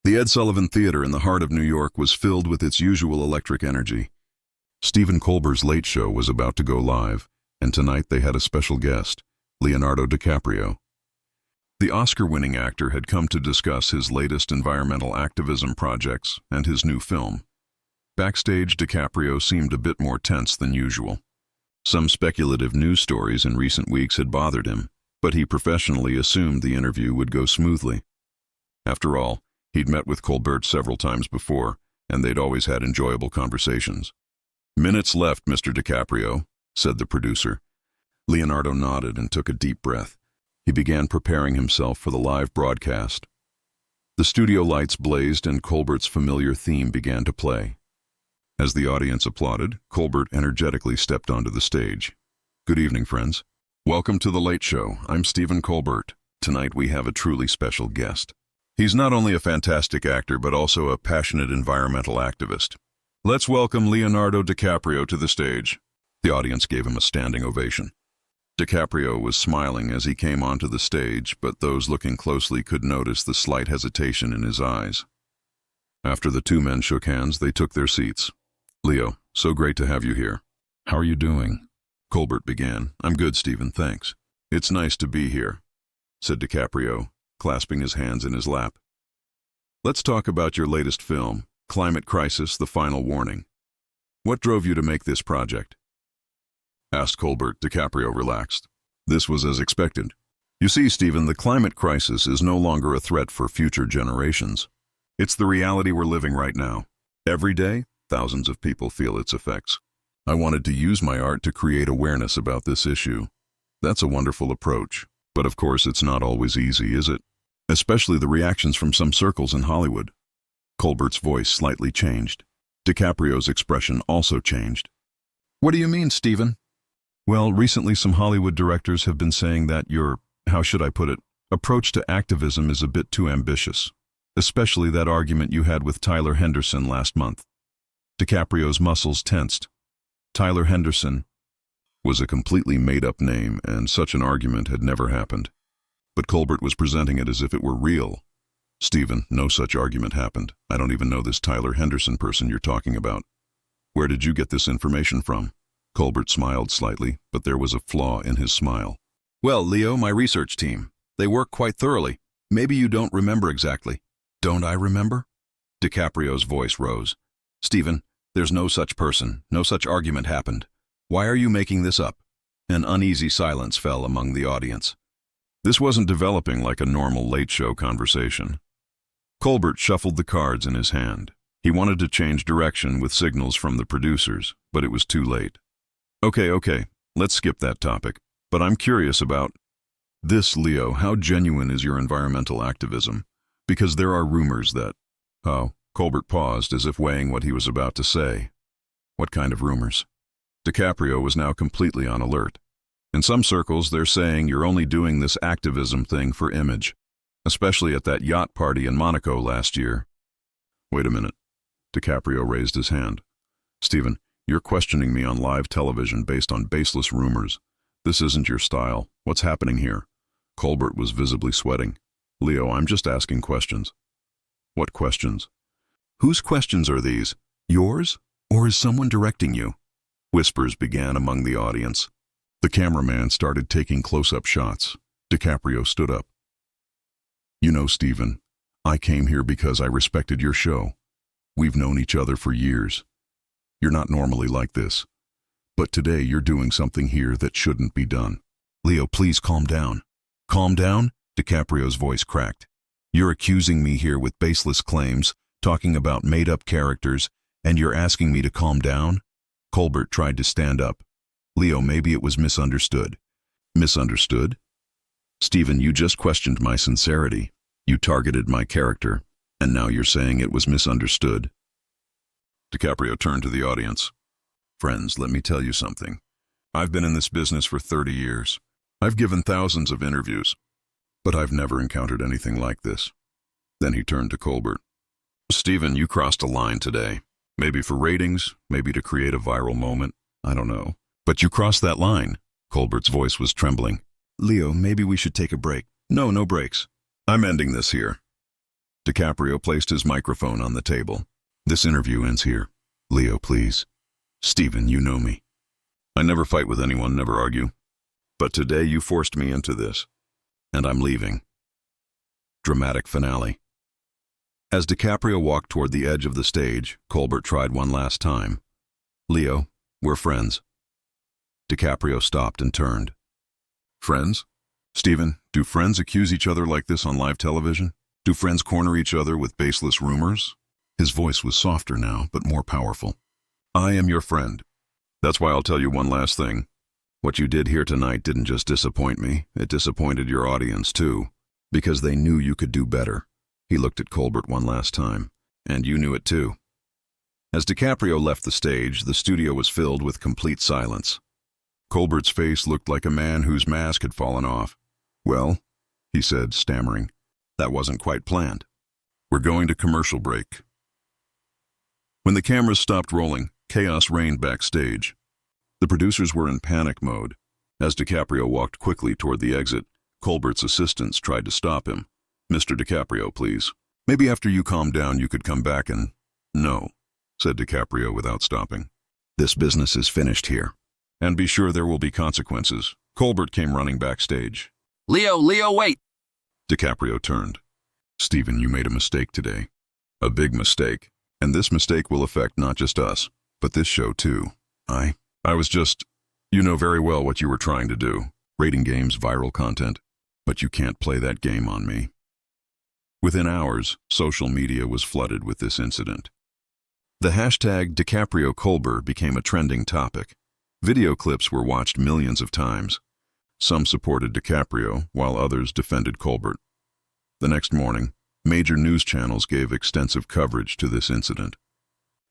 The Ed Sullivan Theater in the heart of New York was filled with its usual electric energy. Stephen Colbert's Late Show was about to go live, and tonight they had a special guest, Leonardo DiCaprio. The Oscar-winning actor had come to discuss his latest environmental activism projects and his new film. Backstage, DiCaprio seemed a bit more tense than usual. Some speculative news stories in recent weeks had bothered him, but he professionally assumed the interview would go smoothly. After all, he'd met with Colbert several times before, and they'd always had enjoyable conversations. "Minutes left, Mr. DiCaprio," said the producer. Leonardo nodded and took a deep breath. He began preparing himself for the live broadcast. The studio lights blazed and Colbert's familiar theme began to play. As the audience applauded, Colbert energetically stepped onto the stage. "Good evening, friends. Welcome to The Late Show. I'm Stephen Colbert. Tonight we have a truly special guest. He's not only a fantastic actor, but also a passionate environmental activist. Let's welcome Leonardo DiCaprio to the stage." The audience gave him a standing ovation. DiCaprio was smiling as he came onto the stage, but those looking closely could notice the slight hesitation in his eyes. After the two men shook hands, they took their seats. "Leo, so great to have you here. How are you doing?" Colbert began. "I'm good, Stephen, thanks. It's nice to be here," said DiCaprio, clasping his hands in his lap. "Let's talk about your latest film, Climate Crisis: The Final Warning. What drove you to make this project?" asked Colbert. DiCaprio relaxed. "This was as expected. You see, Stephen, the climate crisis is no longer a threat for future generations. It's the reality we're living right now. Every day, thousands of people feel its effects. I wanted to use my art to create awareness about this issue. That's a wonderful approach, but of course it's not always easy, is it? Especially the reactions from some circles in Hollywood." Colbert's voice slightly changed. DiCaprio's expression also changed. "What do you mean, Stephen?" "Well, recently some Hollywood directors have been saying that your, how should I put it, approach to activism is a bit too ambitious. Especially that argument you had with Tyler Henderson last month." DiCaprio's muscles tensed. Tyler Henderson was a completely made-up name, and such an argument had never happened. But Colbert was presenting it as if it were real. "Stephen, no such argument happened. I don't even know this Tyler Henderson person you're talking about. Where did you get this information from?" Colbert smiled slightly, but there was a flaw in his smile. "Well, Leo, my research team. They work quite thoroughly. Maybe you don't remember exactly." "Don't I remember?" DiCaprio's voice rose. "Stephen, there's no such person. No such argument happened. Why are you making this up?" An uneasy silence fell among the audience. This wasn't developing like a normal Late Show conversation. Colbert shuffled the cards in his hand. He wanted to change direction with signals from the producers, but it was too late. Okay, let's skip that topic. But I'm curious about this, Leo. How genuine is your environmental activism? Because there are rumors that..." "Oh," Colbert paused as if weighing what he was about to say. "What kind of rumors?" DiCaprio was now completely on alert. "In some circles, they're saying you're only doing this activism thing for image, especially at that yacht party in Monaco last year." "Wait a minute." DiCaprio raised his hand. "Stephen, you're questioning me on live television based on baseless rumors. This isn't your style. What's happening here?" Colbert was visibly sweating. "Leo, I'm just asking questions." "What questions?" "Whose questions are these? Yours? Or is someone directing you?" Whispers began among the audience. The cameraman started taking close-up shots. DiCaprio stood up. "You know, Stephen, I came here because I respected your show. We've known each other for years. You're not normally like this. But today you're doing something here that shouldn't be done." "Leo, please calm down." "Calm down?" DiCaprio's voice cracked. "You're accusing me here with baseless claims, talking about made-up characters, and you're asking me to calm down?" Colbert tried to stand up. "Leo, maybe it was misunderstood." "Misunderstood?" "Stephen, you just questioned my sincerity. You targeted my character, and now you're saying it was misunderstood." DiCaprio turned to the audience. "Friends, let me tell you something. I've been in this business for 30 years. I've given thousands of interviews, but I've never encountered anything like this." Then he turned to Colbert. "Stephen, you crossed a line today. Maybe for ratings, maybe to create a viral moment. I don't know. But you crossed that line." Colbert's voice was trembling. "Leo, maybe we should take a break." "No breaks. I'm ending this here." DiCaprio placed his microphone on the table. This interview ends here. Leo, please. Stephen, you know me. I never fight with anyone, never argue. But today you forced me into this. And I'm leaving. Dramatic finale. As DiCaprio walked toward the edge of the stage, Colbert tried one last time. Leo, we're friends. DiCaprio stopped and turned. Friends? Stephen, do friends accuse each other like this on live television? Do friends corner each other with baseless rumors? His voice was softer now, but more powerful. I am your friend. That's why I'll tell you one last thing. What you did here tonight didn't just disappoint me, it disappointed your audience too, because they knew you could do better. He looked at Colbert one last time, and you knew it too. As DiCaprio left the stage, the studio was filled with complete silence. Colbert's face looked like a man whose mask had fallen off. Well, he said, stammering, that wasn't quite planned. We're going to commercial break. When the cameras stopped rolling, chaos reigned backstage. The producers were in panic mode. As DiCaprio walked quickly toward the exit, Colbert's assistants tried to stop him. Mr. DiCaprio, please. Maybe after you calm down you could come back and... No, said DiCaprio without stopping. This business is finished here. And be sure there will be consequences. Colbert came running backstage. Leo, wait! DiCaprio turned. Stephen, you made a mistake today. A big mistake. And this mistake will affect not just us, but this show too. I was just... You know very well what you were trying to do. Rating games, viral content. But you can't play that game on me. Within hours, social media was flooded with this incident. The hashtag DiCaprio-Colbert became a trending topic. Video clips were watched millions of times. Some supported DiCaprio, while others defended Colbert. The next morning, major news channels gave extensive coverage to this incident.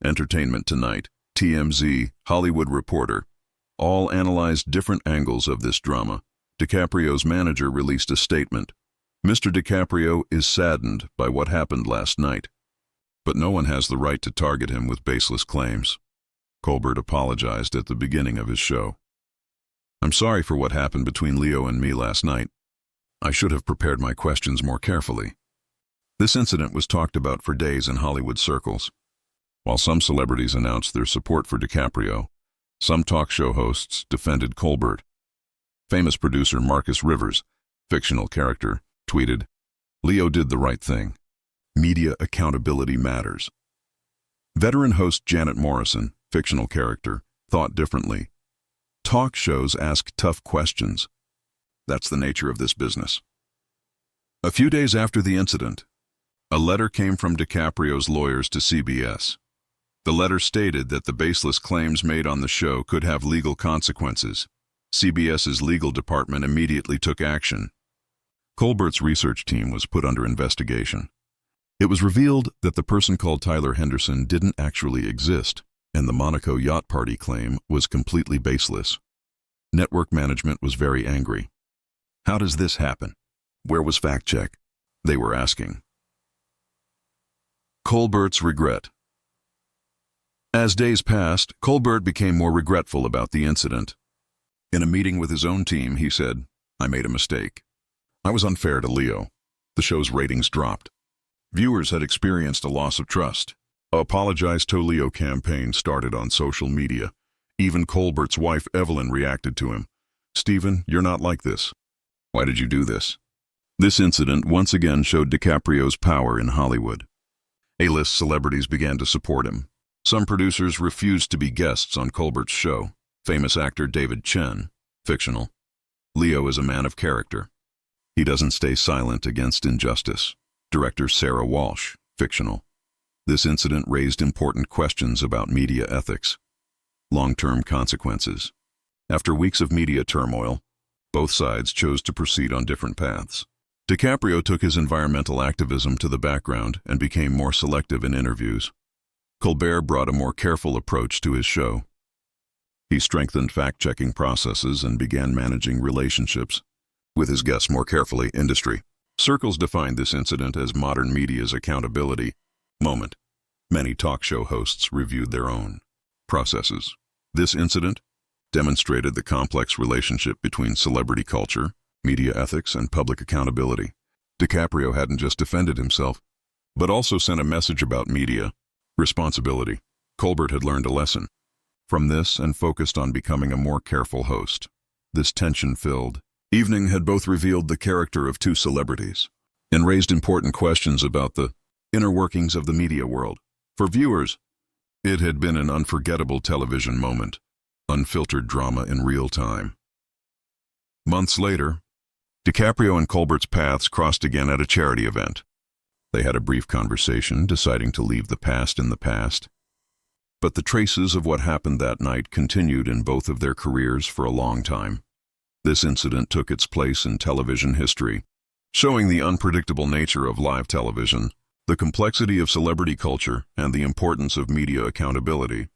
Entertainment Tonight, TMZ, Hollywood Reporter, all analyzed different angles of this drama. DiCaprio's manager released a statement. Mr. DiCaprio is saddened by what happened last night, but no one has the right to target him with baseless claims. Colbert apologized at the beginning of his show. I'm sorry for what happened between Leo and me last night. I should have prepared my questions more carefully. This incident was talked about for days in Hollywood circles. While some celebrities announced their support for DiCaprio, some talk show hosts defended Colbert. Famous producer Marcus Rivers, fictional character, tweeted, Leo did the right thing. Media accountability matters. Veteran host Janet Morrison, fictional character, thought differently. Talk shows ask tough questions. That's the nature of this business. A few days after the incident, a letter came from DiCaprio's lawyers to CBS. The letter stated that the baseless claims made on the show could have legal consequences. CBS's legal department immediately took action. Colbert's research team was put under investigation. It was revealed that the person called Tyler Henderson didn't actually exist, and the Monaco yacht party claim was completely baseless. Network management was very angry. How does this happen? Where was fact check? They were asking. Colbert's regret. As days passed, Colbert became more regretful about the incident. In a meeting with his own team, he said, I made a mistake. I was unfair to Leo. The show's ratings dropped. Viewers had experienced a loss of trust. A Apologize to Leo campaign started on social media. Even Colbert's wife, Evelyn, reacted to him. Stephen, you're not like this. Why did you do this? This incident once again showed DiCaprio's power in Hollywood. A-list celebrities began to support him. Some producers refused to be guests on Colbert's show. Famous actor David Chen, fictional. Leo is a man of character. He doesn't stay silent against injustice. Director Sarah Walsh, fictional. This incident raised important questions about media ethics. Long-term consequences. After weeks of media turmoil, both sides chose to proceed on different paths. DiCaprio took his environmental activism to the background and became more selective in interviews. Colbert brought a more careful approach to his show. He strengthened fact-checking processes and began managing relationships with his guests more carefully. Industry circles defined this incident as modern media's accountability moment. Many talk show hosts reviewed their own processes. This incident demonstrated the complex relationship between celebrity culture, media ethics, and public accountability. DiCaprio hadn't just defended himself, but also sent a message about media responsibility. Colbert had learned a lesson from this and focused on becoming a more careful host. This tension-filled evening had both revealed the character of two celebrities and raised important questions about the inner workings of the media world. For viewers, it had been an unforgettable television moment, unfiltered drama in real time. Months later, DiCaprio and Colbert's paths crossed again at a charity event. They had a brief conversation, deciding to leave the past in the past. But the traces of what happened that night continued in both of their careers for a long time. This incident took its place in television history, showing the unpredictable nature of live television, the complexity of celebrity culture, and the importance of media accountability.